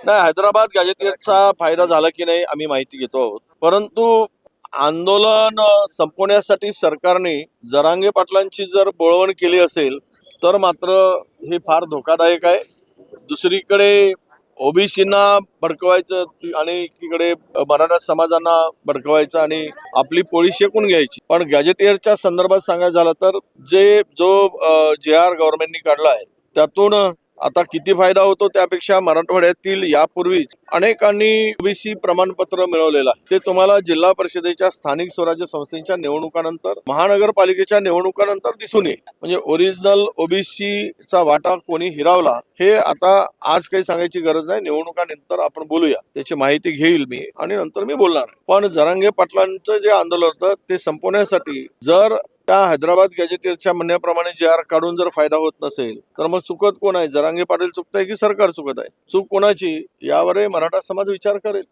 नाही, हैदराबाद गॅजेटियरचा फायदा झाला की नाही आम्ही माहिती घेतो आहोत. परंतु आंदोलन संपवण्यासाठी सरकारने जरांगे पाटलांची जर बोळवण केली असेल तर मात्र हे फार धोकादायक आहे. दुसरीकडे ओबीसींना भडकवायचं आणि एकीकडे मराठा समाजांना भडकवायचं आणि आपली पोळी शेकून घ्यायची. पण गॅजेटियरच्या संदर्भात सांगायचं झालं तर जो जे आर गव्हर्नमेंटनी काढला आहे त्यातून आता किती फायदा होतो त्यापेक्षा मराठवाड्यातील यापूर्वीच अनेकांनी ओबीसी प्रमाणपत्र मिळवलेलं आहे. ते तुम्हाला जिल्हा परिषदेच्या स्थानिक स्वराज्य संस्थेच्या निवडणुकानंतर महानगरपालिकेच्या निवडणुकानंतर दिसून येईल. म्हणजे ओरिजिनल ओबीसीचा वाटा कोणी हिरावला हे आता आज काही सांगायची गरज नाही. निवडणुकानंतर आपण बोलूया, त्याची माहिती घेईल मी आणि नंतर मी बोलणार. पण जरांगे पाटलांचं जे आंदोलन होतं ते संपवण्यासाठी जर त्या हैदराबाद गॅजेटियरच्या म्हणण्याप्रमाणे जे आर काढून जर फायदा होत नसेल तर मग चुकत कोण आहे? जरांगे पाटील चुकत आहे की सरकार चुकत आहे? चूक कोणाची यावर मराठा समाज विचार करेल.